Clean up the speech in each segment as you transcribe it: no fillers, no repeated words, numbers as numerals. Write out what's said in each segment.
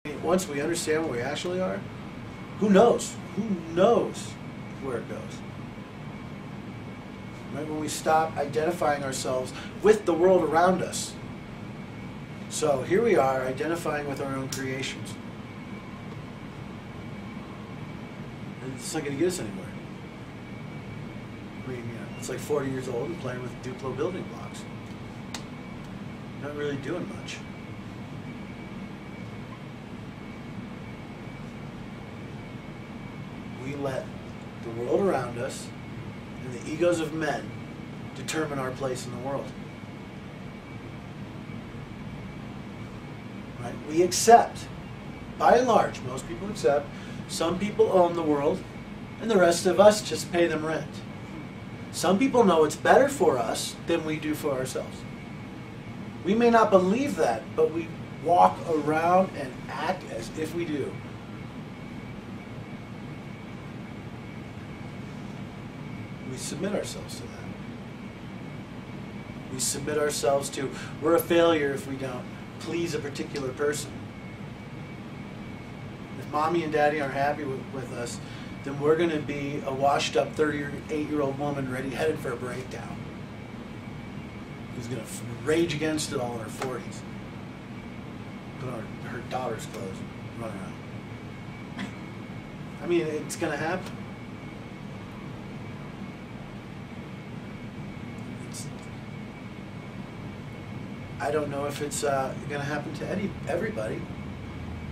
Once we understand what we actually are, who knows? Who knows where it goes? Right? When we stop identifying ourselves with the world around us. So here we are identifying with our own creations. And it's not going to get us anywhere. I mean, it's like 40 years old and playing with Duplo building blocks. Not really doing much. We let the world around us and the egos of men determine our place in the world. Right? We accept, by and large, most people accept, some people own the world, and the rest of us just pay them rent. Some people know it's better for us than we do for ourselves. We may not believe that, but we walk around and act as if we do. We submit ourselves to that. We submit ourselves to, we're a failure if we don't please a particular person. If mommy and daddy aren't happy with us, then we're going to be a washed up 38-year-old woman headed for a breakdown. Who's going to rage against it all in her 40s. Put on her daughter's clothes and run around. I mean, it's going to happen. I don't know if it's going to happen to everybody,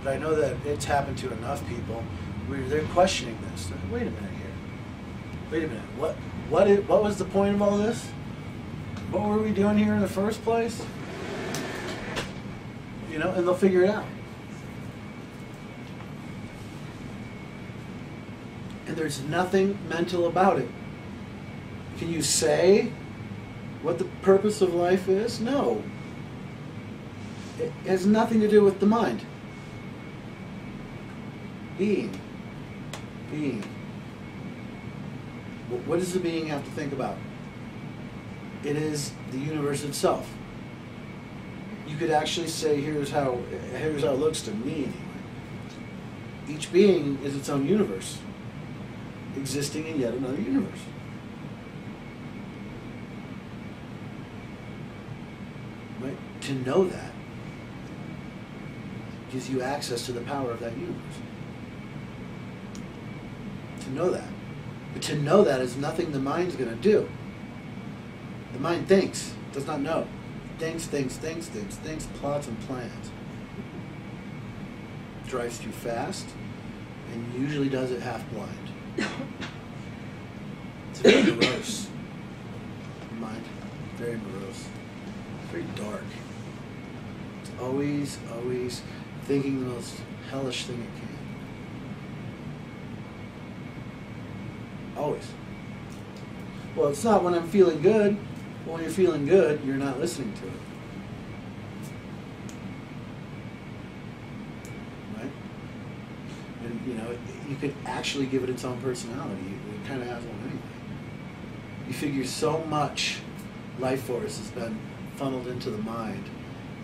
but I know that it's happened to enough people where they're questioning this. Wait a minute here. Wait a minute. What was the point of all this? What were we doing here in the first place? You know, and they'll figure it out. And there's nothing mental about it. Can you say what the purpose of life is? No. It has nothing to do with the mind. Being. What does the being have to think about? It is the universe itself. You could actually say, here's how it looks to me anyway. Each being is its own universe, existing in yet another universe. Right? To know that gives you access to the power of that universe. To know that. But to know that is nothing the mind's going to do. The mind thinks, does not know. Thinks, plots and plans. Drives too fast, and usually does it half blind. It's very morose. The mind, very morose. Very dark. It's always thinking the most hellish thing it can. Always. Well, it's not when I'm feeling good. Well, when you're feeling good, you're not listening to it. Right? And, you know, you could actually give it its own personality. It kind of has one anyway. You figure so much life force has been funneled into the mind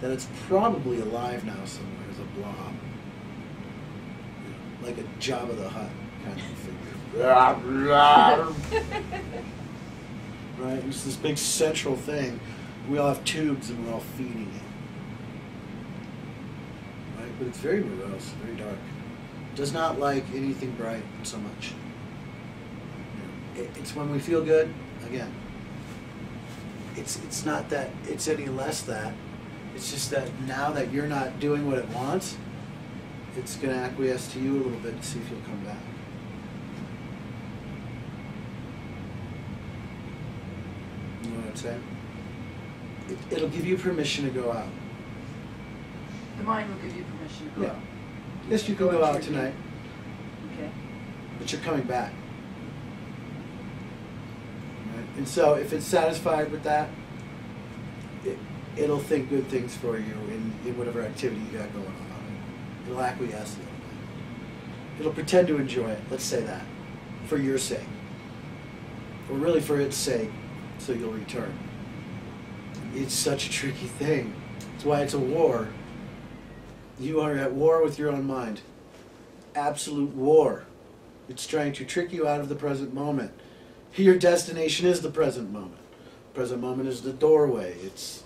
that it's probably alive now somewhere as a blob. You know, like a Jabba the Hutt kind of figure. Right? It's this big central thing. We all have tubes and we're all feeding it. Right? But it's very morose, very dark. It does not like anything bright so much. It's when we feel good, again. It's not that it's any less that. It's just that now that you're not doing what it wants, it's going to acquiesce to you a little bit to see if you'll come back. You know what I'm saying? It'll give you permission to go out. The mind will give you permission to go out. Yes, you can go out tonight. Okay. But you're coming back. Right? And so if it's satisfied with that, it'll think good things for you in whatever activity you got going on. It'll acquiesce a little bit. It'll pretend to enjoy it, let's say that, for your sake. Or really for its sake, so you'll return. It's such a tricky thing. That's why it's a war. You are at war with your own mind. Absolute war. It's trying to trick you out of the present moment. Your destination is the present moment. Present moment is the doorway. It's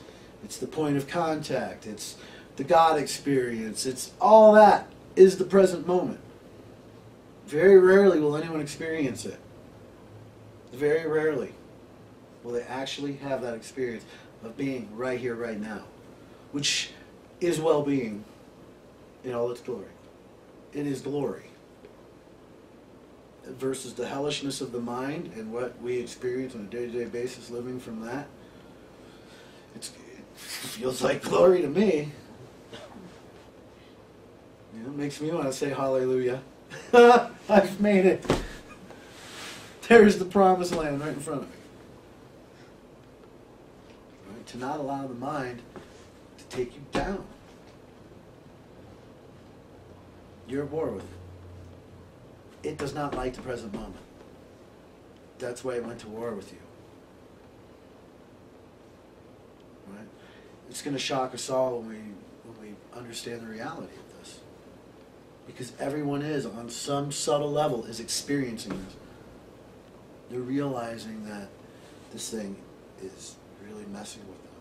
the point of contact. It's the God experience. It's all that is the present moment. Very rarely will anyone experience it. Very rarely will they actually have that experience of being right here, right now, which is well-being in all its glory. It is glory. Versus the hellishness of the mind and what we experience on a day-to-day basis living from that. It feels like glory to me. You know, it makes me want to say hallelujah. I've made it. There's the promised land right in front of me. Right? To not allow the mind to take you down. You're at war with it. It does not like the present moment. That's why it went to war with you. Right? It's going to shock us all when we understand the reality of this. Because everyone is, on some subtle level, is experiencing this. They're realizing that this thing is really messing with them.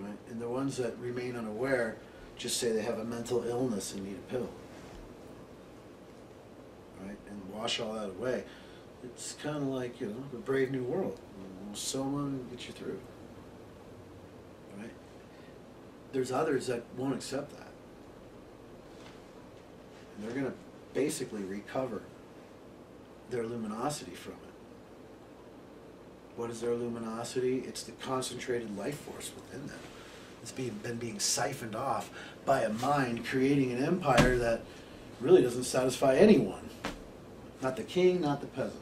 Right? And the ones that remain unaware just say they have a mental illness and need a pill. Right? And wash all that away. It's kind of like, the Brave New World. Someone will get you through. Right? There's others that won't accept that. And they're going to basically recover their luminosity from it. What is their luminosity? It's the concentrated life force within them. It's been being siphoned off by a mind creating an empire that really doesn't satisfy anyone. Not the king, not the peasant.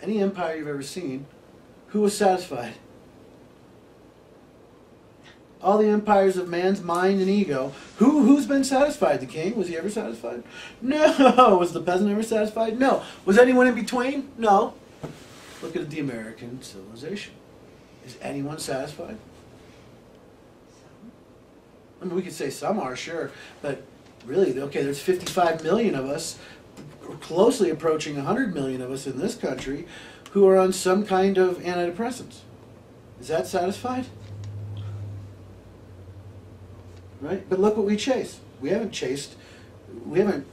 Any empire you've ever seen, who was satisfied? All the empires of man's mind and ego, who's been satisfied? The king? Was he ever satisfied? No. Was the peasant ever satisfied? No. Was anyone in between? No. Look at the American civilization. Is anyone satisfied? I mean, we could say some are, sure, but really, okay, there's 55 million of us, closely approaching 100 million of us in this country, who are on some kind of antidepressants. Is that satisfied? Right? But look what we chase. We haven't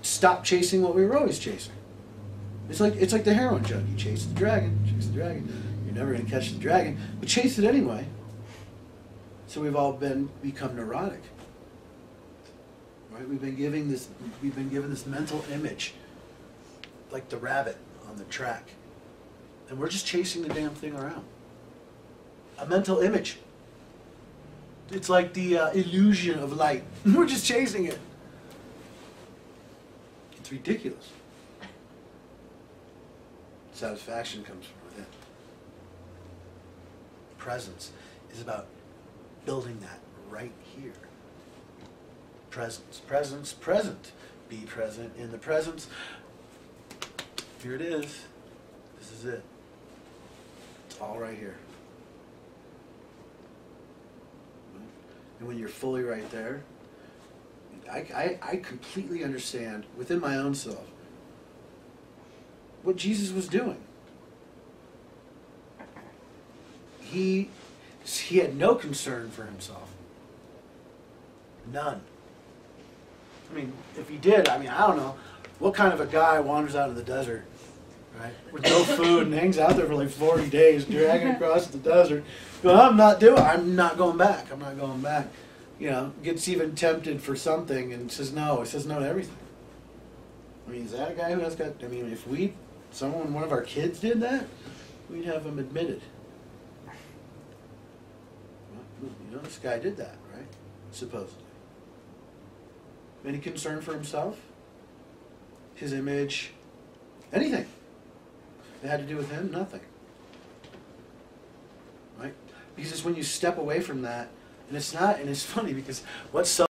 stopped chasing what we were always chasing. It's like the heroin junkie. You chase the dragon, You're never going to catch the dragon, but chase it anyway. So we've all become neurotic. Right? We've been given this mental image, like the rabbit on the track. And we're just chasing the damn thing around. A mental image. It's like the illusion of light. We're just chasing it. It's ridiculous. Satisfaction comes from within. Presence is about building that right here. Presence, presence, present. Be present in the presence. Here it is. This is it. It's all right here. And when you're fully right there, I completely understand within my own self what Jesus was doing. He had no concern for himself. None. I mean, if he did, I don't know, what kind of a guy wanders out in the desert, right, with no food and hangs out there for like 40 days, dragging across the desert. Well, I'm not going back. Gets even tempted for something and says no. He says no to everything. I mean, is that a guy who has got, if one of our kids did that, we'd have him admitted. Well, this guy did that, right? Supposedly. Any concern for himself? His image? Anything. It had to do with him? Nothing. Right? Because it's when you step away from that, and it's funny because what's so